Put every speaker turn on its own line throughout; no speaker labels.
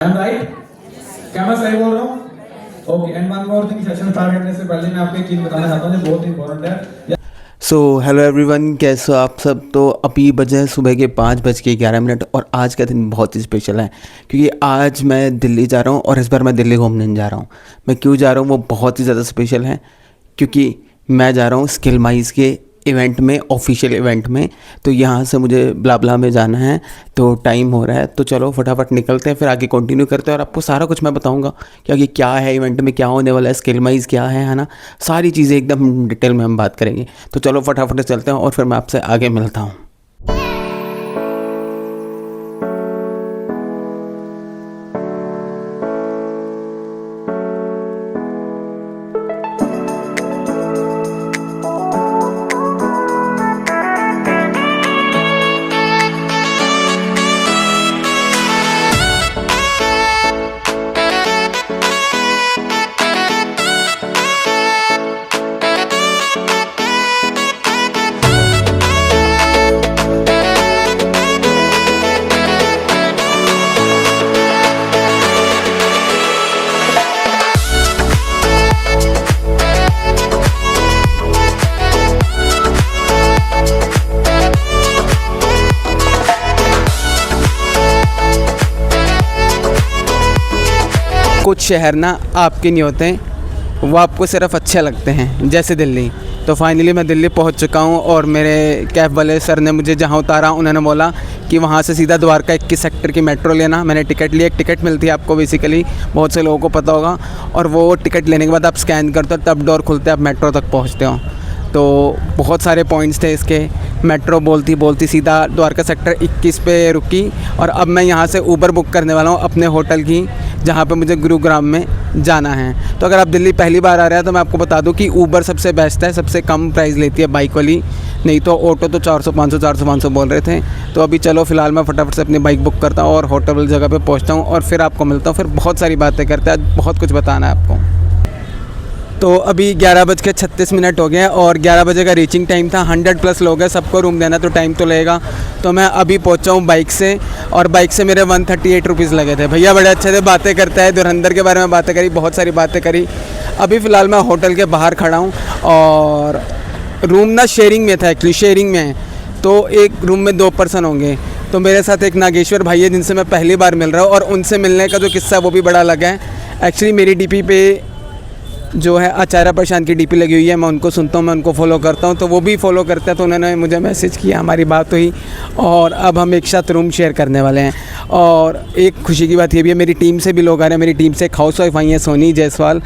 I'm right? क्या मैं सही बोल रहा हूँ? Okay and one more thing, session start करने से पहले मैं आपको एक चीज़ बताना चाहता हूँ जो बहुत इंपॉर्टेंट है।
सो हेलो एवरीवन, कैसे हो आप सब। तो अभी बजे हैं सुबह के 5:11 और आज का दिन बहुत ही स्पेशल है क्योंकि आज मैं दिल्ली जा रहा हूँ और इस बार मैं दिल्ली घूमने नहीं जा रहा हूँ। मैं क्यों जा रहा हूँ वो बहुत ही ज़्यादा स्पेशल है क्योंकि मैं जा रहा हूँ स्किल माइज के इवेंट में, ऑफिशियल इवेंट में। तो यहाँ से मुझे ब्ला में जाना है, तो टाइम हो रहा है। तो चलो फटाफट निकलते हैं, फिर आगे कंटिन्यू करते हैं और आपको सारा कुछ मैं बताऊँगा कि आगे क्या है इवेंट में, क्या होने वाला है, स्किल माइज क्या है ना। सारी चीज़ें एकदम डिटेल में हम बात करेंगे। तो चलो फटाफट चलते हैं और फिर मैं आपसे आगे मिलता हूँ। कुछ शहर ना आपके नहीं होते, वो आपको सिर्फ अच्छे लगते हैं, जैसे दिल्ली। तो फाइनली मैं दिल्ली पहुंच चुका हूं और मेरे कैब वाले सर ने मुझे जहां उतारा उन्होंने बोला कि वहां से सीधा द्वारका 21 सेक्टर की मेट्रो लेना। मैंने टिकट लिया। एक टिकट मिलती है आपको, बेसिकली बहुत से लोगों को पता होगा, और वो टिकट लेने के बाद आप स्कैन करते हो तब डोर खुलते हैं, आप मेट्रो तक पहुँचते हो। तो बहुत सारे पॉइंट्स थे इसके। मेट्रो बोलती सीधा द्वारका सेक्टर 21 पे रुकी और अब मैं यहाँ से ऊबर बुक करने वाला हूँ अपने होटल की, जहाँ पे मुझे गुरुग्राम में जाना है। तो अगर आप दिल्ली पहली बार आ रहे हैं तो मैं आपको बता दूँ कि ऊबर सबसे बेस्ट है, सबसे कम प्राइस लेती है बाइक वाली। नहीं तो ऑटो तो 400-500 बोल रहे थे। तो अभी चलो फ़िलहाल मैं फटाफट से अपनी बाइक बुक करता हूँ और होटल वाली जगह पर पहुँचता हूँ और फिर आपको मिलता हूँ। फिर बहुत सारी बातें करते हैं, बहुत कुछ बताना है आपको। तो अभी 11:36 हो गए हैं और 11 बजे का रीचिंग टाइम था। 100+ लोग हैं, सबको रूम देना तो टाइम तो लगेगा। तो मैं अभी पहुंचा हूं बाइक से और बाइक से मेरे 138 रुपीज़ लगे थे। भैया बड़े अच्छे से बातें करता है, धुरंधर के बारे में बातें करी, बहुत सारी बातें करी। अभी फ़िलहाल मैं होटल के बाहर खड़ा हूँ और रूम ना शेयरिंग में था, एक्चुअली शेयरिंग में है। तो एक रूम में 2 पर्सन होंगे। तो मेरे साथ एक नागेश्वर भाई है जिनसे मैं पहली बार मिल रहा हूँ और उनसे मिलने का जो किस्सा है वो भी बड़ा अलग है। एक्चुअली मेरी DP पे जो है आचार्य प्रशांत की DP लगी हुई है, मैं उनको सुनता हूँ, मैं उनको फॉलो करता हूँ, तो वो भी फॉलो करते हैं। तो उन्होंने मुझे मैसेज किया, हमारी बात हुई और अब हम एक साथ रूम शेयर करने वाले हैं। और एक खुशी की बात ये भी है, मेरी टीम से भी लोग आ रहे हैं। मेरी टीम से एक हाउस वाइफ आई हैं, सोनी जायसवाल,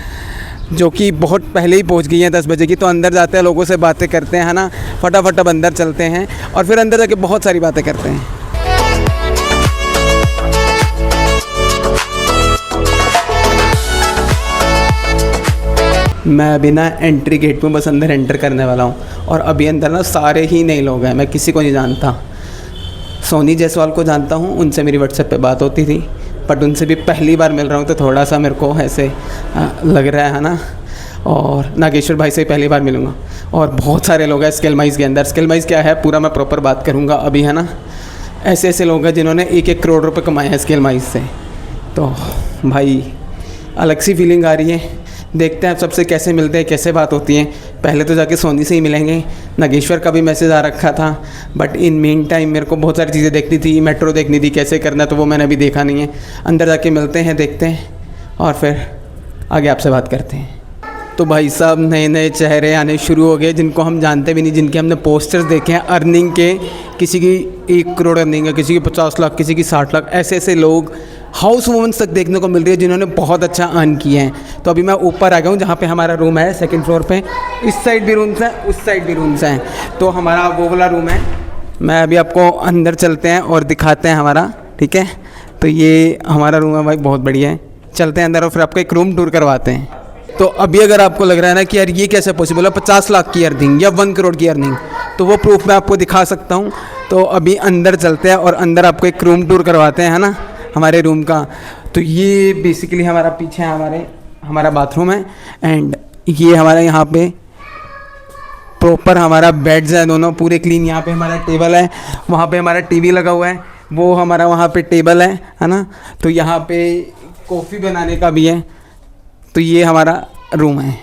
जो कि बहुत पहले ही पहुंच गई हैं 10 बजे की। तो अंदर जाते हैं, लोगों से बातें करते हैं, है ना। फटाफट अब अंदर चलते हैं और फिर अंदर जाके बहुत सारी बातें करते हैं। मैं अभी ना एंट्री गेट में बस अंदर एंटर करने वाला हूँ और अभी अंदर ना सारे ही नए लोग हैं, मैं किसी को नहीं जानता। सोनी जायसवाल को जानता हूँ, उनसे मेरी व्हाट्सएप पे बात होती थी, बट उनसे भी पहली बार मिल रहा हूँ तो थोड़ा सा मेरे को ऐसे लग रहा है ना। और नागेश्वर भाई से पहली बार मिलूँगा और बहुत सारे लोग हैं स्किल माइज के अंदर। स्किल माइज क्या है पूरा मैं प्रॉपर बात करूँगा अभी, है ना। ऐसे ऐसे लोग हैं जिन्होंने 1-1 करोड़ रुपये कमाए हैं स्किल माइज से। तो भाई अलग सी फीलिंग आ रही है। देखते हैं सबसे कैसे मिलते हैं, कैसे बात होती है। पहले तो जाके सोनी से ही मिलेंगे। नागेश्वर का भी मैसेज आ रखा था, बट इन मीन टाइम मेरे को बहुत सारी चीज़ें देखनी थी, मेट्रो देखनी थी, कैसे करना, तो वो मैंने अभी देखा नहीं है। अंदर जाके मिलते हैं, देखते हैं और फिर आगे आपसे बात करते हैं। तो भाई साहब नए नए चेहरे आने शुरू हो गए जिनको हम जानते भी नहीं, जिनके हमने पोस्टर्स देखे हैं अर्निंग के। किसी की 1 करोड़ अर्निंग है, किसी की 50 लाख, किसी की 60 लाख। ऐसे ऐसे लोग, हाउस वुमेंस तक देखने को मिल रही है जिन्होंने बहुत अच्छा अर्न किए हैं। तो अभी मैं ऊपर आ गया हूँ जहाँ पे हमारा रूम है, 2nd फ्लोर पे। इस साइड भी रूम्स हैं, उस साइड भी रूम्स हैं। तो हमारा वो वाला रूम है। मैं अभी आपको अंदर चलते हैं और दिखाते हैं हमारा, ठीक है। तो ये हमारा रूम है भाई, बहुत बढ़िया है। चलते हैं अंदर और फिर आपको एक रूम टूर करवाते हैं। तो अभी अगर आपको लग रहा है ना कि यार ये कैसे पॉसिबल है, 50 लाख की अर्निंग या 1 करोड़ की अर्निंग, तो वो प्रूफ मैं आपको दिखा सकता हूँ। तो अभी अंदर चलते हैं और अंदर आपको एक रूम टूर करवाते हैं, है ना, हमारे रूम का। तो ये बेसिकली हमारा पीछे हमारा बाथरूम है एंड ये हमारा यहाँ पे प्रॉपर हमारा बेड्स है, दोनों पूरे क्लीन। यहाँ पे हमारा टेबल है, वहाँ पे हमारा टीवी लगा हुआ है। वो हमारा वहाँ पे टेबल है ना। तो यहाँ पे कॉफ़ी बनाने का भी है। तो ये हमारा रूम है।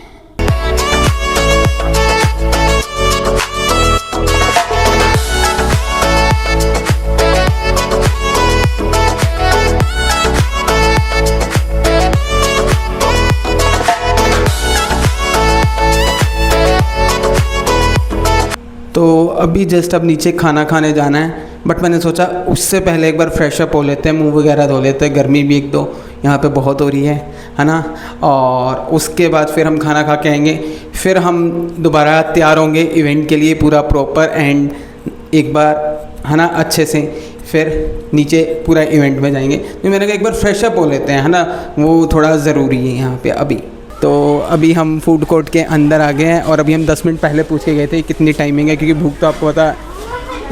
तो अभी जस्ट अब नीचे खाना खाने जाना है, बट मैंने सोचा उससे पहले एक बार फ्रेश अप हो लेते हैं, मुंह वगैरह धो लेते हैं, गर्मी भी एक दो यहाँ पे बहुत हो रही है ना। और उसके बाद फिर हम खाना खा के आएंगे, फिर हम दोबारा तैयार होंगे इवेंट के लिए पूरा प्रॉपर एंड एक बार है ना अच्छे से, फिर नीचे पूरा इवेंट में जाएंगे। तो मैंने कहा एक बार फ्रेश अप हो लेते हैं है ना, वो थोड़ा ज़रूरी है यहाँ पे अभी। तो अभी हम फूड कोर्ट के अंदर आ गए हैं और अभी हम 10 मिनट पहले पूछ के गए थे कितनी टाइमिंग है, क्योंकि भूख तो आपको पता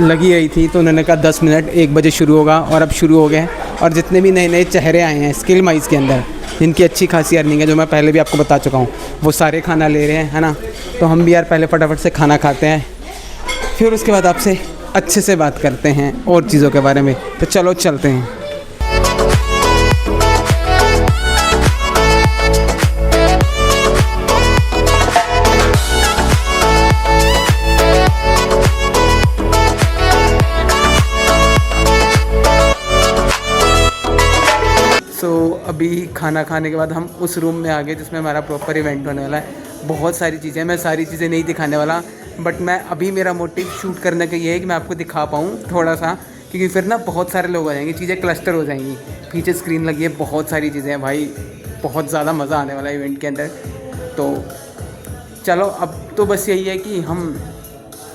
लगी रही थी। तो उन्होंने कहा 10 मिनट 1 बजे शुरू होगा, और अब शुरू हो गए। और जितने भी नए नए चेहरे आए हैं स्किल माइज के अंदर, जिनकी अच्छी खासी अर्निंग है, जो मैं पहले भी आपको बता चुका हूँ, वो सारे खाना ले रहे हैं है ना। तो हम भी यार पहले फटाफट से खाना खाते हैं, फिर उसके बाद आपसे अच्छे से बात करते हैं और चीज़ों के बारे में। तो चलो चलते हैं। अभी खाना खाने के बाद हम उस रूम में आ गए जिसमें हमारा प्रॉपर इवेंट होने वाला है। बहुत सारी चीज़ें, मैं सारी चीज़ें नहीं दिखाने वाला, बट मैं अभी मेरा मोटिव शूट करने का ये है कि मैं आपको दिखा पाऊँ थोड़ा सा, क्योंकि फिर ना बहुत सारे लोग आ जाएंगे, चीज़ें क्लस्टर हो जाएंगी। पीछे स्क्रीन लगी है, बहुत सारी चीज़ें हैं भाई, बहुत ज़्यादा मज़ा आने वाला है इवेंट के अंदर। तो चलो अब तो बस यही है कि हम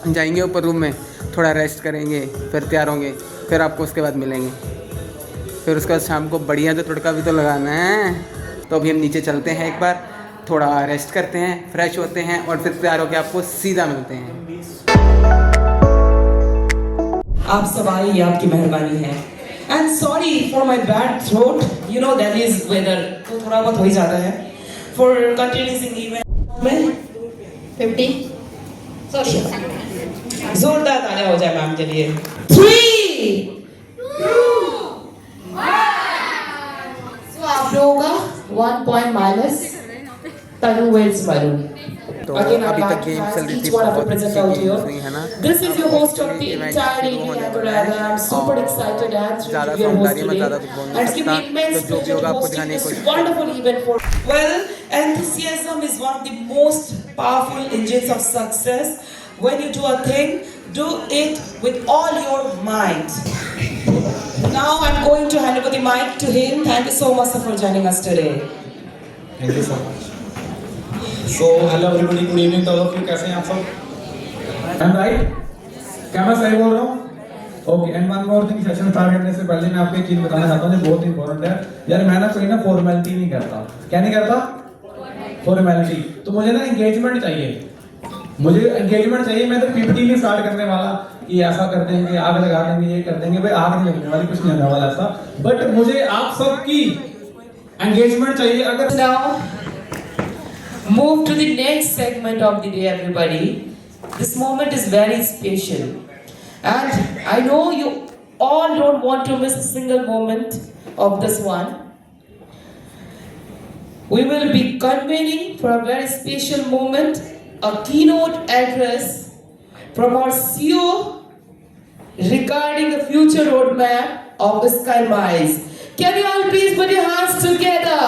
जाएंगे ऊपर रूम में, थोड़ा रेस्ट करेंगे, फिर तैयार होंगे, फिर आपको उसके बाद मिलेंगे। फिर उसके बाद शाम को बढ़िया जो तड़का भी तो लगाना है। तो अभी हम नीचे चलते हैं, एक बार थोड़ा रेस्ट करते हैं, फ्रेश होते हैं, और फिर तैयार होकर आपको सीधा मिलते हैं।
आप सब आए, ये आपकी मेहरबानी है। And sorry for my bad throat, you know that is whether, तो थोड़ा बहुत हो ही जाता है। फॉर कंटिन्यूइंग इवेंट में
50 सॉरी
जोरदार तालियां हो जाए मैम के लिए। 3
सो आप लोगों का 1 पॉइंट माइनस तनु वेल्स वरुण।
तो अभी तक गेम चल रही थी, बहुत अच्छी गेम्स हुई है ना।
This is your host of the entire evening and I'm super excited and
ज़्यादा
thrilled to be your host
समझदारी में ज़्यादा
today.
कुछ बोल
And
नहीं
it's giving
सकता,
immense
तो जो भी
pleasure
होगा
to
आपको
hosting
दिखाने की
this
कोशिश
wonderful event for. Well, enthusiasm is one of the most powerful engines of success. When you do a thing, do it with all your might. Now I'm going to hand over the mic to him. Thank you so much sir, for joining us today.
Thank you so much. So hello everybody, good evening to all of you. कैसे हैं आप सब? I am right? क्या मैं सही बोल रहा हूँ? Okay. And one more thing, session start करने से पहले मैं आपको एक चीज बताना चाहता हूँ जो बहुत इंपॉर्टेंट है। यार मैं ना कोई ना फॉर्मेलिटी नहीं करता। क्या नहीं करता? फॉर्मेलिटी। तो मुझे ना एंगेजमेंट चाहिए, मुझे एंगेजमेंट चाहिए। मैं तो पीपीटी नहीं स्टार्ट करने वाला कि ऐसा कर देंगे, आग लगा देंगे, ये कर देंगे। भाई आग नहीं लगने वाली, कुछ नहीं होने वाला ऐसा। बट मुझे आप सबकी एंगेजमेंट चाहिए। अगर
Now, move to the next segment of the day, everybody. This moment is very special, and I know you all don't want to miss a single moment of this one. We will be convening for a very special moment, a keynote address from our CEO regarding the future roadmap of Sky Miles. Can you all please put your hands together?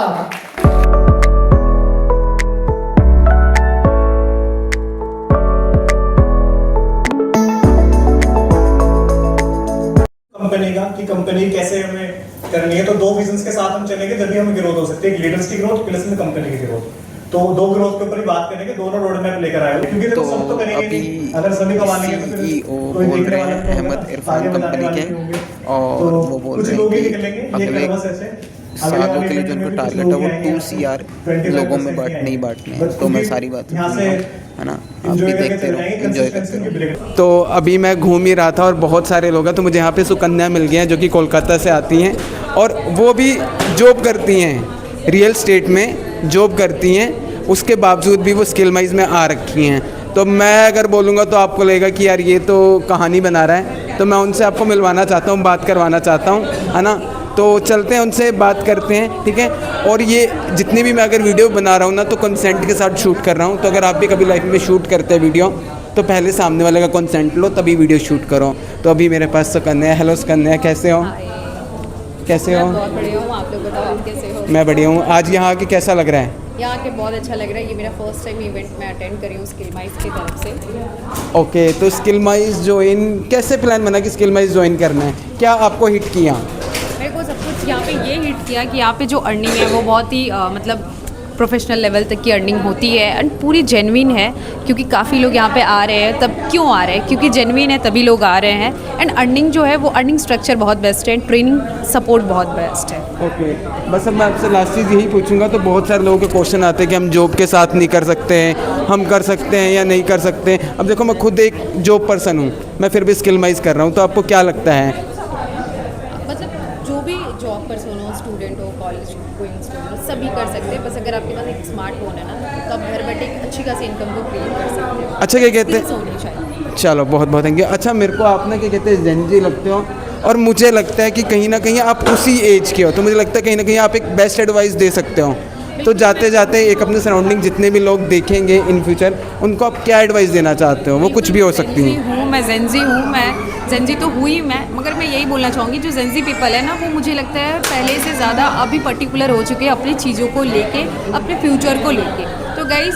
Company का कि company कैसे हमें करनी है। तो दो visions के साथ हम चलेंगे, जब भी हमें ग्रोथ हो सकती है। एक लीडर्स की ग्रोथ प्लस में कंपनी की ग्रोथ। तो दो ग्रोथ के ऊपर ही बात करेंगे, दोनों रोड मैप लेकर आए हो, क्योंकि देखो सब तो करेंगे नहीं। अगर सभी कमाएंगे तो फिर कोई
बोल
देखने
रहे
वाला
हैं
नहीं
अहमद
होगा,
इरफान
आगे
कंपनी
बताने वाले
के,
नहीं होंगे।
और
तो
वो बोल
कुछ
रहे
लोग ही
हैं
निकलेंगे,
कि
ये
अगले
बस ऐसे
सालों के लिए जो उनको टारगेट है वो 2 CR लोगों में नहीं बांटने हैं। तो मैं सारी बात है ना, आप भी देखते रहो, एंजॉय करते रहो। तो अभी मैं घूम ही रहा था और बहुत सारे लोग हैं, तो मुझे यहाँ पे सुकन्या मिल गए हैं जो कि कोलकाता से आती हैं, और वो भी जॉब करती हैं, रियल स्टेट में जॉब करती हैं, उसके बावजूद भी वो स्किल माइज में आ रखी हैं। तो मैं अगर बोलूँगा तो आपको लगेगा कि यार ये तो कहानी बना रहा है, तो मैं उनसे आपको मिलवाना चाहता हूँ, बात करवाना चाहता हूँ, है ना। तो चलते हैं उनसे बात करते हैं, ठीक है। और ये जितनी भी मैं अगर वीडियो बना रहा हूँ ना तो कंसेंट के साथ शूट कर रहा हूँ। तो अगर आप भी कभी लाइफ में शूट करते हैं वीडियो तो पहले सामने वाले का कंसेंट लो तभी वीडियो शूट करो। तो अभी मेरे पास सुकन्या है। हेलो सुकन्या, कैसे हो? कैसे हो?
बहुत बढ़िया हूँ, आप लोग बताओ आप कैसे हो?
मैं बढ़िया हूँ। आज यहाँ आके कैसा लग रहा है?
यहाँ के बहुत अच्छा लग रहा है। ये मेरा फर्स्ट टाइम इवेंट मैं अटेंड करी हूँ स्किल माइज की तरफ से।
ओके, तो स्किल माइज ज्वाइन कैसे प्लान बना कि स्किल माइज ज्वाइन करना है? क्या आपको हिट किया?
मेरे को सब कुछ यहाँ पे ये हिट किया कि यहाँ पे जो अर्निंग है वो बहुत ही मतलब प्रोफेशनल लेवल तक की अर्निंग होती है एंड पूरी जेन्युइन है। क्योंकि काफ़ी लोग यहाँ पे आ रहे हैं, तब क्यों आ रहे हैं? क्योंकि जेन्युइन है तभी लोग आ रहे हैं। एंड अर्निंग जो है वो अर्निंग स्ट्रक्चर बहुत बेस्ट है, ट्रेनिंग सपोर्ट बहुत बेस्ट है।
ओके, बस अब मैं आपसे लास्ट चीज़ यही पूछूंगा। तो बहुत सारे लोगों के क्वेश्चन आते हैं कि हम जॉब के साथ नहीं कर सकते हैं, हम कर सकते हैं या नहीं कर सकते हैं। अब देखो, मैं खुद एक जॉब पर्सन हूँ, मैं फिर भी स्किल माइज कर रहा हूँ। तो आपको क्या लगता है?
मतलब जो भी जॉब पर्सन हो, स्टूडेंट हो, कॉलेज गोइंग स्टूडेंट, सभी कर सकते हैं। बस अगर आपके पास एक स्मार्टफोन है ना तो आप घर बैठे एक अच्छी खासी इनकम को क्रिएट कर सकते हो।
अच्छा, क्या कहते
Skills
हैं?
होनी चाहिए।
चलो, बहुत बहुत थैंक यू। अच्छा, मेरे को आप ना क्या कहते हैं जेनजी लगते हो, और मुझे लगता है कि कहीं ना कहीं आप उसी एज के हो। तो मुझे लगता है कहीं ना कहीं आप एक बेस्ट एडवाइस दे सकते हो। तो जाते जाते एक अपने सराउंडिंग जितने भी लोग देखेंगे इन फ्यूचर, उनको आप क्या एडवाइस देना चाहते हो? वो कुछ भी हो सकती है।
मैं जेंजी तो हुई मैं, मगर मैं यही बोलना चाहूँगी जो जेंजी पीपल है ना वो मुझे लगता है पहले से ज़्यादा अभी पर्टिकुलर हो चुके हैं अपनी चीज़ों को लेके, अपने फ्यूचर को लेके। तो गाइस,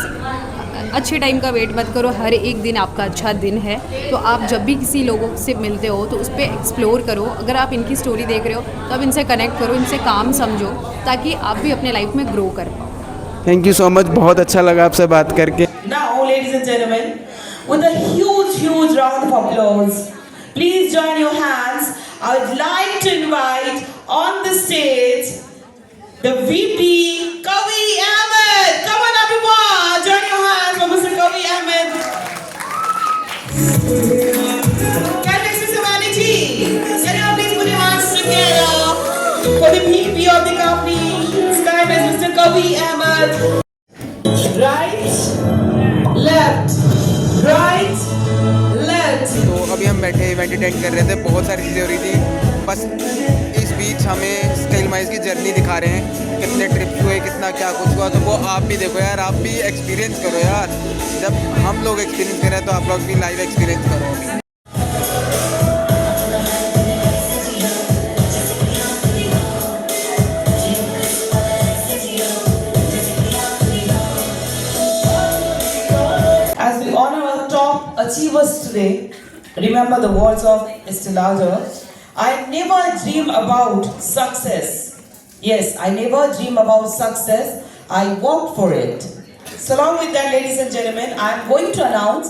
अच्छे टाइम का वेट मत करो, हर एक दिन आपका अच्छा दिन है। तो आप जब भी किसी लोगों से मिलते हो तो उस पर एक्सप्लोर करो। अगर आप इनकी स्टोरी देख रहे हो तो आप इनसे कनेक्ट करो, इनसे काम समझो, ताकि आप भी अपने लाइफ में ग्रो कर पाओ।
थैंक यू सो मच, बहुत अच्छा लगा आपसे बात करके।
Now, ladies and gentlemen, with a huge round of applause, please join your hands. I would like to invite on the stage the VP, Kavi Ahmed. Come on, everyone, join your hands for Mr. Kavi Ahmed. Can I see some energy? Can you please put your hands together for the VP of the company? His name is Mr. Kavi Ahmed. Right, left, right, left.
तो अभी हम बैठे event attend कर रहे थे, बहुत सारी चीज़ें हो रही थी। बस इस बीच हमें स्किल माइज की जर्नी दिखा रहे हैं, कितने ट्रिप्स हुए, कितना क्या कुछ हुआ। तो वो आप भी देखो यार, आप भी एक्सपीरियंस करो यार। जब हम लोग एक्सपीरियंस करें तो आप लोग भी लाइव एक्सपीरियंस करो अभी।
As we honor our top achievers today, remember the words of Estee Lauder. I never dream about success. Yes, I never dream about success. I work for it. So along with that, ladies and gentlemen, I am going to announce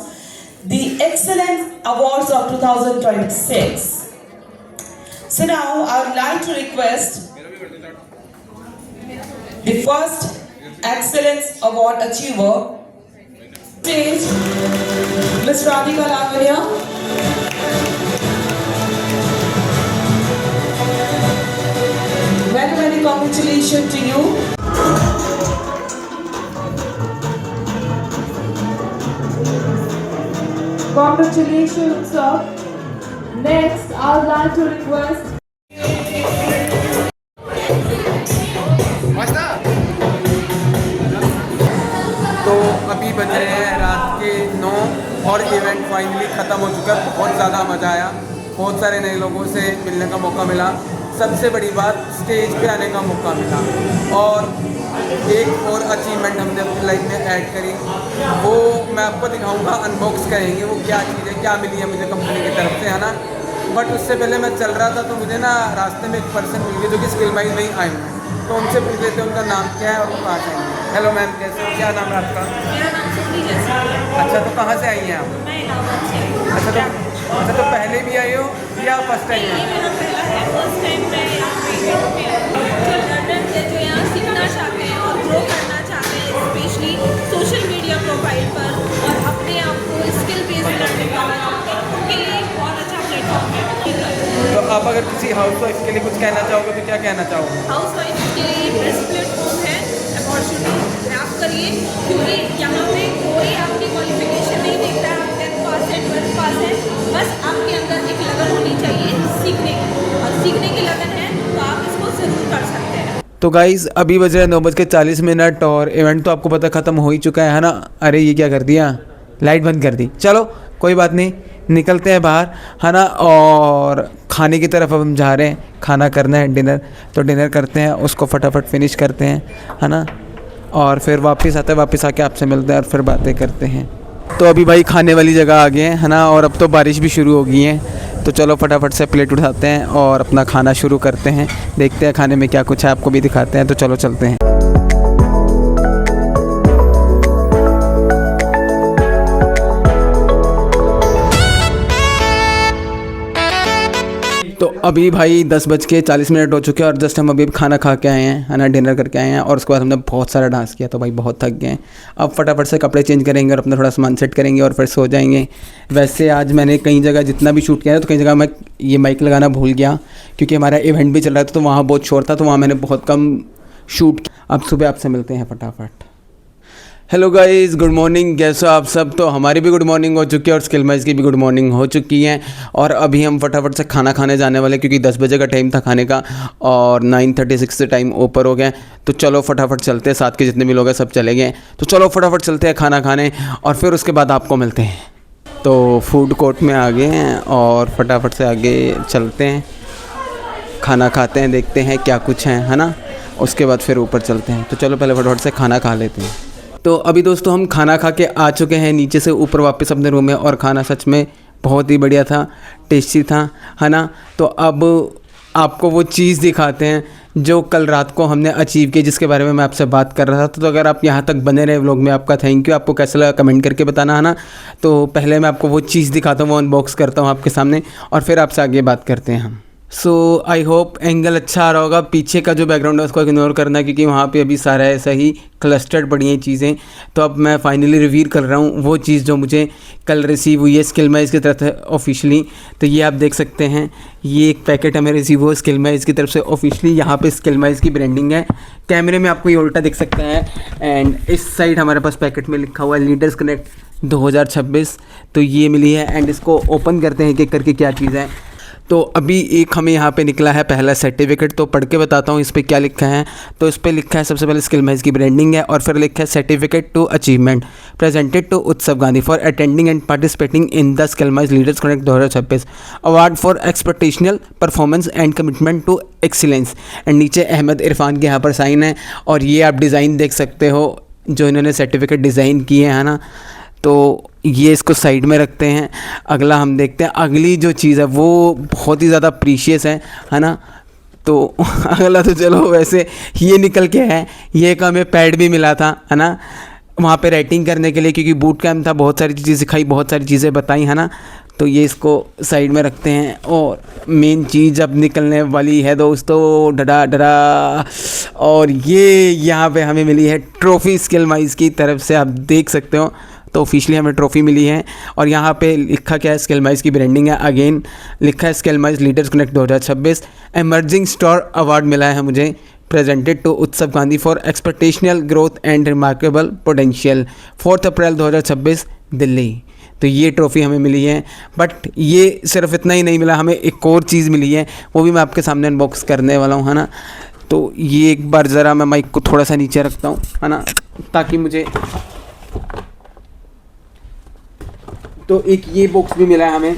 the Excellence Awards of 2026. So now I would like to request the first Excellence Award achiever, stage, Ms. Radhika Lavanya. Very congratulations to you. Congratulations, sir. Next, I would like to request
तो अभी बज रहे हैं रात के 9 और event finally ख़त्म हो चुका है। बहुत ज़्यादा मज़ा आया, बहुत सारे नए लोगों से मिलने का मौका मिला। सबसे बड़ी बात, स्टेज पे आने का मौका मिला। और एक और अचीवमेंट हमने अपनी लाइफ में ऐड करी, वो मैं आपको दिखाऊंगा, अनबॉक्स करेंगे वो क्या चीज़ है, क्या मिली है मुझे कंपनी की तरफ से, है ना। बट उससे पहले मैं चल रहा था तो मुझे ना रास्ते में एक पर्सन मिल गई जो कि स्किल माइज में ही आए हैं। तो उनसे पूछ लेते हैं उनका नाम क्या है और वो कहाँ से आई हैं। हेलो मैम, कैसे हो? क्या नाम है आपका?
मेरा नाम सुप्री जैसा।
अच्छा, तो कहाँ से आई हैं आप?
मैं इलाहाबाद से हूँ।
अच्छा, तो पहले भी आए हो या फर्स्ट टाइम
ये
है?
मेरा पहला है, फर्स्ट टाइम मैं यहाँ पे इवेंट में आई हूँ। जो लर्नर्स है, जो यहाँ सीखना चाहते हैं और ग्रो करना चाहते हैं, स्पेशली सोशल मीडिया प्रोफाइल पर, और अपने आप को स्किल बेस्ड लर्निंग करना चाहते हैं, उनके लिए एक बहुत अच्छा प्लेटफॉर्म है।
तो आप अगर किसी हाउस वाइफ के लिए कुछ कहना चाहोगे तो क्या कहना चाहोगे?
हाउस वाइफ के लिए बेस्ट प्लेटफॉर्म है, अपॉर्चुनिटी ग्रैब करिए, क्योंकि यहाँ पे कोई आपकी क्वालिफिकेशन नहीं देखता है, आप 10 पास है, 12 पास है, बस आपके अंदर एक लगन होनी चाहिए सीखने की, और सीखने की लगन है तो आप इसको ज़रूर कर सकते हैं।
तो गाइज़ अभी बज रहे हैं 9:40 और इवेंट तो आपको पता ख़त्म हो ही चुका है ना। अरे ये क्या कर दिया, लाइट बंद कर दी। चलो कोई बात नहीं, निकलते हैं बाहर, है ना। और खाने की तरफ अब हम जा रहे हैं, खाना करना है डिनर, तो डिनर करते हैं, उसको फटाफट फिनिश करते हैं, है ना। और फिर वापस आते हैं, वापस आके आपसे मिलते हैं और फिर बातें करते हैं। तो अभी भाई खाने वाली जगह आ गए हैं, है ना। और अब तो बारिश भी शुरू हो गई है, तो चलो फटाफट से प्लेट उठाते हैं और अपना खाना शुरू करते हैं। देखते हैं खाने में क्या कुछ है, आपको भी दिखाते हैं। तो चलो चलते हैं। तो अभी भाई 10:40 हो चुके हैं और जस्ट हम अभी खाना खा के आए हैं, है ना, डिनर करके आए हैं। और उसके बाद हमने बहुत सारा डांस किया, तो भाई बहुत थक गए हैं। अब फटाफट से कपड़े चेंज करेंगे और अपना थोड़ा सामान सेट करेंगे और फिर सो जाएंगे। वैसे आज मैंने कई जगह जितना भी शूट किया है, तो कई जगह मैं ये माइक लगाना भूल गया, क्योंकि हमारा इवेंट भी चल रहा था, तो वहाँ बहुत शोर था, तो वहाँ मैंने बहुत कम शूट किया। अब सुबह आपसे मिलते हैं फटाफट। हेलो गाइस, गुड मॉर्निंग, कैसे हो आप सब। तो हमारी भी गुड मॉर्निंग हो चुकी है और स्किल माइज की भी गुड मॉर्निंग हो चुकी है। और अभी हम फटाफट से खाना खाने जाने वाले, क्योंकि 10 बजे का टाइम था खाने का और 9:36 से टाइम ऊपर हो गया। तो चलो फटाफट चलते हैं, साथ के जितने भी लोग हैं सब चले गए। तो चलो फटाफट चलते हैं खाना खाने और फिर उसके बाद आपको मिलते हैं। तो फूड कोर्ट में आ गए हैं और फटाफट से आगे चलते हैं, खाना खाते हैं, देखते हैं क्या कुछ है ना। उसके बाद फिर ऊपर चलते हैं। तो चलो पहले फटाफट से खाना खा लेते हैं। तो अभी दोस्तों हम खाना खा के आ चुके हैं नीचे से ऊपर वापस अपने रूम में, और खाना सच में बहुत ही बढ़िया था, टेस्टी था, है ना। तो अब आपको वो चीज़ दिखाते हैं जो कल रात को हमने अचीव की, जिसके बारे में मैं आपसे बात कर रहा था। तो अगर आप यहाँ तक बने रहे व्लॉग में, आपका थैंक यू। आपको कैसा लगा कमेंट करके बताना, है ना। तो पहले मैं आपको वो चीज़ दिखाता हूँ, वो अनबॉक्स करता हूँ आपके सामने, और फिर आपसे आगे बात करते हैं हम। सो आई होप एंगल अच्छा आ रहा होगा। पीछे का जो बैकग्राउंड है उसको इग्नोर करना, क्योंकि वहाँ पे अभी सारा ऐसा ही क्लस्टर्ड पड़ी हैं चीज़ें। तो अब मैं फाइनली रिवील कर रहा हूँ वो चीज़ जो मुझे कल रिसीव हुई है स्किल माइज की तरफ से ऑफिशियली। तो ये आप देख सकते हैं, ये एक पैकेट हमें रिसीव हुआ स्किल माइज की तरफ से ऑफिशियली। यहाँ पे स्किल माइज की ब्रांडिंग है, कैमरे में आपको ये उल्टा दिख सकता है। एंड इस साइड हमारे पास पैकेट में लिखा हुआ है लीडर्स कनेक्ट 2026। तो ये मिली है, एंड इसको ओपन करते हैं एक करके क्या चीज़ है। तो अभी एक हमें यहाँ पे निकला है पहला सर्टिफिकेट, तो पढ़ के बताता हूँ इस पर क्या लिखा है। तो इस पर लिखा है सबसे पहले स्किल माइज की ब्रांडिंग है, और फिर लिखा है certificate to achievement presented to Utsav Gandhi for attending and participating in the Skill Mize leaders connect 2026 award for exceptional performance and commitment to excellence. And नीचे अहमद इरफान के यहाँ पर साइन है, और ये आप डिज़ाइन देख सकते हो जो इन्होंने सर्टिफिकेट डिज़ाइन किए हैं ना। तो ये इसको साइड में रखते हैं। अगला हम देखते हैं, अगली जो चीज़ है वो बहुत ही ज़्यादा प्रीशियस है ना। तो अगला तो चलो वैसे ये निकल के है, ये एक हमें पैड भी मिला था, है ना, वहाँ पे राइटिंग करने के लिए, क्योंकि बूट कैम्प था, बहुत सारी चीज़ें सिखाई, बहुत सारी चीज़ें बताई, है ना। तो ये इसको साइड में रखते हैं। और मेन चीज़ अब निकलने वाली है दोस्तों, डरा डरा। और ये यहाँ पे हमें मिली है ट्रॉफ़ी स्किल माइज की तरफ से, आप देख सकते हो। तो ऑफिशियली हमें ट्रॉफ़ी मिली है, और यहाँ पे लिखा क्या है, स्किल माइज की ब्रांडिंग है। अगेन लिखा है Skill Mize leaders connect 2026 emerging star award मिला है मुझे, presented to Utsav Gandhi for exceptional growth and remarkable potential 4 April 2026 Delhi. तो ये ट्रॉफ़ी हमें मिली है। बट ये सिर्फ इतना ही नहीं मिला, हमें एक और चीज़ मिली है, वो भी मैं आपके सामने अनबॉक्स करने वाला हूँ, है ना। तो ये एक बार ज़रा मैं माइक को थोड़ा सा नीचे रखता हूँ, है ना, ताकि मुझे। तो एक ये बॉक्स भी मिला है हमें,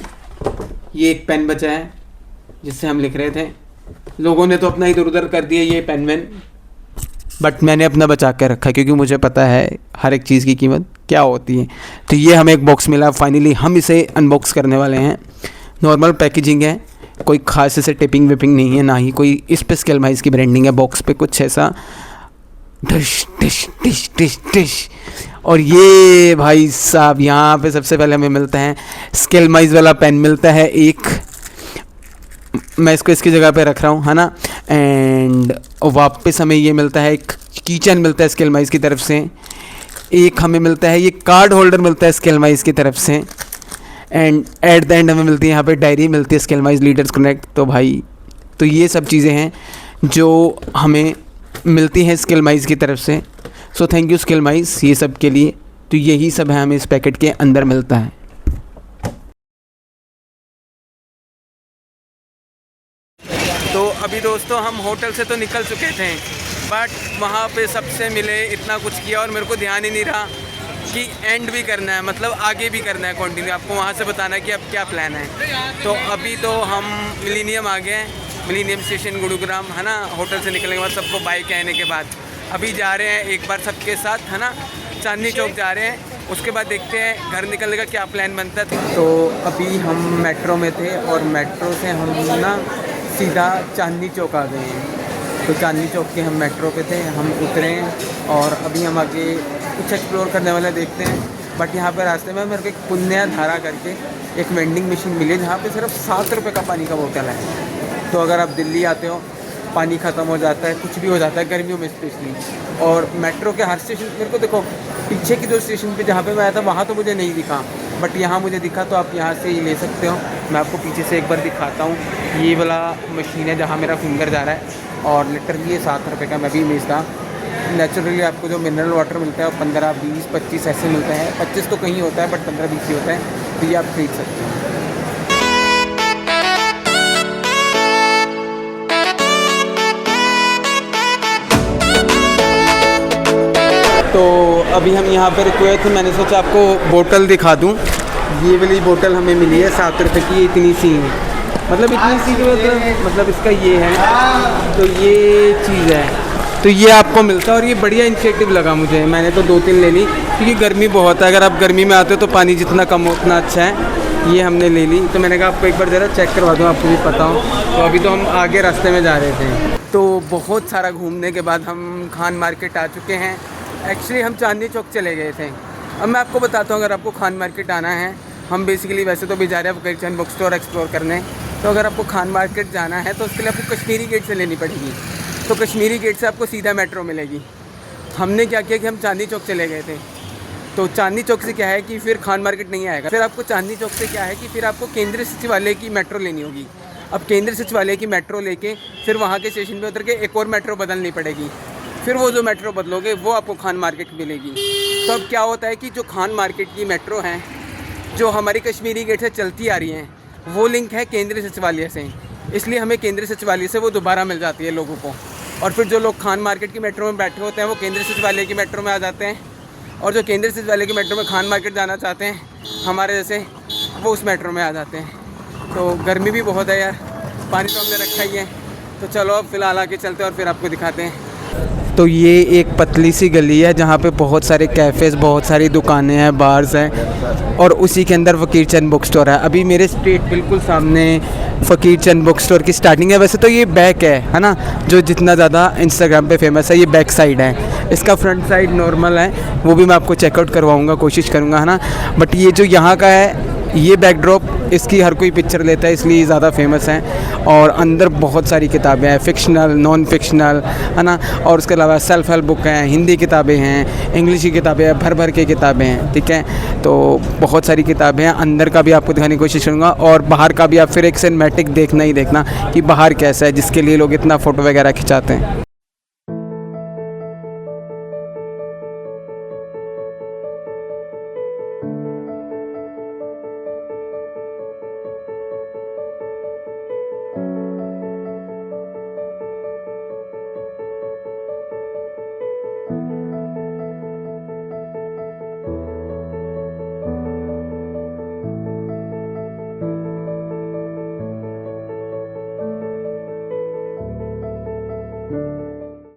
ये एक पेन बचा है जिससे हम लिख रहे थे। लोगों ने तो अपना इधर उधर कर दिया ये पेन वैन, बट मैंने अपना बचा के रखा, क्योंकि मुझे पता है हर एक चीज़ की कीमत क्या होती है। तो ये हमें एक बॉक्स मिला, फाइनली हम इसे अनबॉक्स करने वाले हैं। नॉर्मल पैकेजिंग है, कोई खास ऐसे टिपिंग विपिंग नहीं है, ना ही कोई इस पे स्किल माइज की ब्रांडिंग है। बॉक्स पे कुछ ऐसा dish dish dish dish dish. और ये भाई साहब यहाँ पे सबसे पहले हमें मिलता है स्किल माइज वाला पेन मिलता है एक, मैं इसको इसकी जगह पे रख रहा हूँ, है ना। एंड वापस हमें ये मिलता है एक कीचेन मिलता है स्किल माइज की तरफ से। एक हमें मिलता है ये कार्ड होल्डर मिलता है स्किल माइज की तरफ से। एंड एट द एंड हमें मिलती है यहाँ पे डायरी मिलती है स्किल माइज लीडर्स कनेक्ट। तो भाई तो ये सब चीज़ें हैं जो हमें मिलती हैं स्किल माइज की तरफ से। So thank you skill mine's ये सब के लिए। तो यही सब है हमें इस पैकेट के अंदर मिलता है। अभी दोस्तों हम होटल से तो निकल चुके थे, बट वहाँ पे सबसे मिले, इतना कुछ किया और मेरे को ध्यान ही नहीं रहा कि एंड भी करना है, मतलब आगे भी करना है कंटिन्यू, आपको वहाँ से बताना है कि अब क्या प्लान है। तो अभी तो हम मिलीनियम आ गए, मिलीनियम स्टेशन गुरुग्राम, है ना। होटल से निकलने के बाद सबको बाय कहने के बाद अभी जा रहे हैं एक बार सबके साथ, है ना, चांदनी चौक जा रहे हैं। उसके बाद देखते हैं घर निकलने का क्या प्लान बनता था। तो अभी हम मेट्रो में थे और मेट्रो से हम ना सीधा चांदनी चौक आ गए हैं। तो चांदनी चौक के हम मेट्रो पे थे, हम उतरे हैं और अभी हम आगे कुछ एक्सप्लोर करने वाले देखते हैं। बट यहाँ पे रास्ते में मेरे को एक पुण्य धारा करके एक वेंडिंग मशीन मिली जहाँ पे सिर्फ 7 रुपये का पानी का बोतल है। तो अगर आप दिल्ली आते हो, पानी ख़त्म हो जाता है, कुछ भी हो जाता है गर्मियों में स्पेशली, और मेट्रो के हर स्टेशन मेरे को देखो पीछे की 2 स्टेशन पे जहाँ पे मैं आया था वहाँ तो मुझे नहीं दिखा, बट यहाँ मुझे दिखा। तो आप यहाँ से ही ले सकते हो। मैं आपको पीछे से एक बार दिखाता हूँ। ये वाला मशीन है जहाँ मेरा फिंगर जा रहा है और लिटरली ये 7 रुपये का मैं भी इमेज था। नेचुरली आपको जो मिनरल वाटर मिलता है वो 15, 20, 25 ऐसे मिलते हैं। 25 तो कहीं होता है बट 15-20 ही होता है। तो ये आप खरीद सकते हो। तो अभी हम यहाँ पर रुके थे, मैंने सोचा आपको बोतल दिखा दूँ। ये वाली बोतल हमें मिली है 7 रुपये की, इतनी सी, मतलब इतनी सी की मतलब इसका ये है। तो ये चीज़ है, तो ये आपको मिलता है और ये बढ़िया इनिशिएटिव लगा मुझे। मैंने तो 2-3 ले ली क्योंकि गर्मी बहुत है। अगर आप गर्मी में आते हो तो पानी जितना कम हो उतना अच्छा है। ये हमने ले ली, तो मैंने कहा आपको एक बार ज़रा चेक करवा दूँ, आपको भी पता हो। तो अभी तो हम आगे रास्ते में जा रहे थे। तो बहुत सारा घूमने के बाद हम खान मार्केट आ चुके हैं। एक्चुअली हम चांदनी चौक चले गए थे। अब मैं आपको बताता हूँ, अगर आपको खान मार्केट आना है, हम बेसिकली वैसे तो भी जा रहे हैं फकीरचंद बुक स्टोर एक्सप्लोर करने। तो अगर आपको खान मार्केट जाना है तो उसके लिए आपको कश्मीरी गेट से लेनी पड़ेगी। तो कश्मीरी गेट से आपको सीधा मेट्रो मिलेगी। हमने क्या किया कि हम चांदनी चौक चले गए थे। तो चांदनी चौक से क्या है कि फिर खान मार्केट नहीं आएगा। फिर आपको चांदनी चौक से क्या है कि फिर आपको केंद्रीय सचिवालय की मेट्रो लेनी होगी। अब केंद्रीय सचिवालय की मेट्रो लेके फिर वहाँ के स्टेशन पे उतर के एक और मेट्रो बदलनी पड़ेगी। फिर वो जो मेट्रो बदलोगे वो आपको खान मार्केट मिलेगी। तो अब क्या होता है कि जो खान मार्केट की मेट्रो हैं, जो हमारी कश्मीरी गेट से चलती आ रही हैं, वो लिंक है केंद्रीय सचिवालय से, इसलिए हमें केंद्रीय सचिवालय से वो दोबारा मिल जाती है लोगों को। और फिर जो लोग खान मार्केट की मेट्रो में बैठे होते हैं वो केंद्रीय सचिवालय की मेट्रो में आ जाते हैं, और जो केंद्रीय सचिवालय की मेट्रो में खान मार्केट जाना चाहते हैं हमारे जैसे, वो उस मेट्रो में आ जाते हैं। तो गर्मी भी बहुत है यार, पानी तो हमने रखा ही है। तो चलो अब फ़िलहाल आके चलते हैं और फिर आपको दिखाते हैं। तो ये एक पतली सी गली है जहाँ पे बहुत सारे कैफ़ेज़, बहुत सारी दुकानें हैं, बार्स हैं, और उसी के अंदर फ़कीरचंद बुक स्टोर है। अभी मेरे स्ट्रीट बिल्कुल सामने फ़कीरचंद बुक स्टोर की स्टार्टिंग है। वैसे तो ये बैक है ना, जो जितना ज़्यादा इंस्टाग्राम पे फेमस है, ये बैक साइड है। इसका फ्रंट साइड नॉर्मल है, वो भी मैं आपको चेकआउट करवाऊँगा, कोशिश करूँगा, है ना। बट ये जो यहाँ का है, ये बैकड्रॉप, इसकी हर कोई पिक्चर लेता है, इसलिए ज़्यादा फेमस है। और अंदर बहुत सारी किताबें हैं, फ़िक्शनल, नॉन फिक्शनल, है ना। और उसके अलावा सेल्फ हेल्प बुक हैं, हिंदी किताबें हैं, इंग्लिश की किताबें हैं, भर भर के किताबें हैं, ठीक है। तो बहुत सारी किताबें हैं। अंदर का भी आपको दिखाने की कोशिश करूँगा और बाहर का भी। आप फिर एक सिनेमैटिक देखना ही देखना कि बाहर कैसा है, जिसके लिए लोग इतना फ़ोटो वगैरह खिंचाते हैं।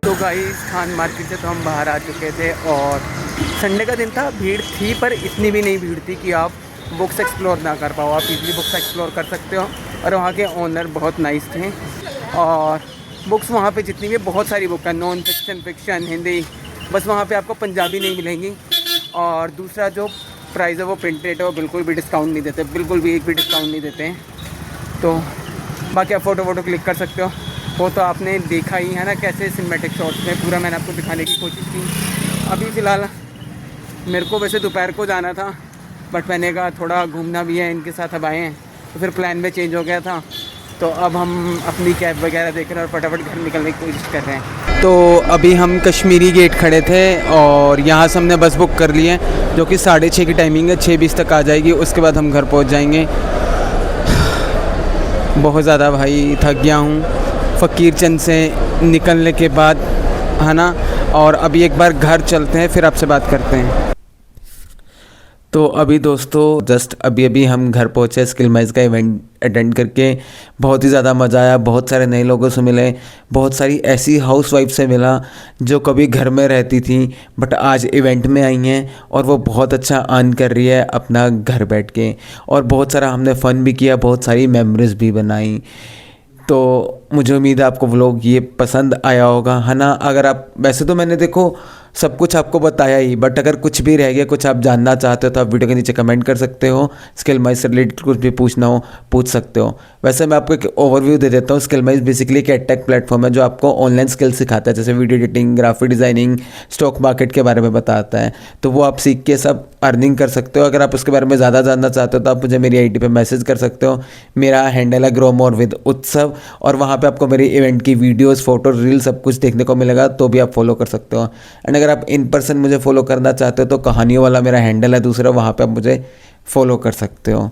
तो गाइस खान मार्केट से तो हम बाहर आ चुके थे और संडे का दिन था, भीड़ थी पर इतनी भी नहीं भीड़ थी कि आप बुक्स एक्सप्लोर ना कर पाओ। आप इजीली बुक्स एक्सप्लोर कर सकते हो और वहाँ के ओनर बहुत नाइस थे। और बुक्स वहाँ पे जितनी भी बहुत सारी बुक है, नॉन फिक्शन, फिक्शन, हिंदी, बस वहाँ पे आपको पंजाबी नहीं मिलेंगी। और दूसरा जो प्राइस है वो प्रिंटेड है, वो बिल्कुल भी डिस्काउंट नहीं देते, बिल्कुल भी एक भी डिस्काउंट नहीं देते हैं। तो बाकी आप फ़ोटो क्लिक कर सकते हो। वो तो आपने देखा ही है ना, कैसे सिनेमैटिक शॉट्स में पूरा मैंने आपको दिखाने की कोशिश की। अभी फ़िलहाल मेरे को वैसे दोपहर को जाना था, बट मैंने कहा थोड़ा घूमना भी है, इनके साथ अब आए हैं, तो फिर प्लान में चेंज हो गया था। तो अब हम अपनी कैब वगैरह देख रहे हैं और फटाफट घर निकलने की कोशिश कर रहे हैं। तो अभी हम कश्मीरी गेट खड़े थे और यहाँ से हमने बस बुक कर ली है, जो कि 6:30 की टाइमिंग है, 6:20 तक आ जाएगी। उसके बाद हम घर पहुँच जाएंगे। बहुत ज़्यादा भाई थक गया हूँ। फ़कीर चंद से निकलने के बाद, है ना। और अभी एक बार घर चलते हैं, फिर आपसे बात करते हैं। तो अभी दोस्तों जस्ट अभी हम घर पहुँचे स्किल मैच का इवेंट अटेंड करके। बहुत ही ज़्यादा मज़ा आया, बहुत सारे नए लोगों से मिले, बहुत सारी ऐसी हाउसवाइफ से मिला जो कभी घर में रहती थी बट आज इवेंट में आई हैं और वो बहुत अच्छा अर्न कर रही है अपना घर बैठ के। और बहुत सारा हमने फ़न भी किया, बहुत सारी मेमोरीज़ भी बनाई। तो मुझे उम्मीद है आपको व्लॉग ये पसंद आया होगा, है ना। अगर आप, वैसे तो मैंने देखो सब कुछ आपको बताया ही, बट अगर कुछ भी रह गया, कुछ आप जानना चाहते हो तो आप वीडियो के नीचे कमेंट कर सकते हो। स्किल माइज से रिलेटेड कुछ भी पूछना हो पूछ सकते हो। वैसे मैं आपको एक ओवरव्यू दे देता हूँ। स्किल माइज बेसिकली एक एडटेक प्लेटफॉर्म है जो आपको ऑनलाइन स्किल सिखाता है, जैसे video editing, graphic designing, stock market के बारे में बताता है। तो वो आप सीख के सब अर्निंग कर सकते हो। अगर आप उसके बारे में ज़्यादा जानना चाहते हो तो आप मुझे मेरी आईडी पे मैसेज कर सकते हो। मेरा हैंडल है ग्रो मोर विद उत्सव, और वहाँ पे आपको मेरी इवेंट की वीडियोस, फोटो, रील सब कुछ देखने को मिलेगा, तो भी आप फॉलो कर सकते हो। एंड अगर आप इन पर्सन मुझे फॉलो करना चाहते हो तो कहानियों वाला मेरा हैंडल है दूसरा, वहाँ पे आप मुझे फॉलो कर सकते हो।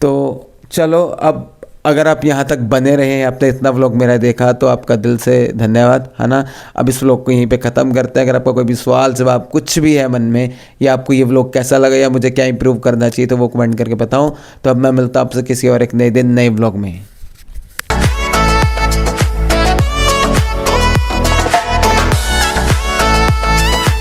तो चलो, अब अगर आप यहाँ तक बने रहे, आपने इतना व्लॉग मेरा देखा तो आपका दिल से धन्यवाद, है ना। अब इस व्लॉग को यहीं पे ख़त्म करते हैं। अगर आपका कोई भी सवाल जवाब कुछ भी है मन में, या आपको ये व्लॉग कैसा लगा या मुझे क्या इंप्रूव करना चाहिए, तो वो कमेंट करके बताओ। तो अब मैं मिलता हूँ आपसे किसी और एक नए दिन नए व्लॉग में।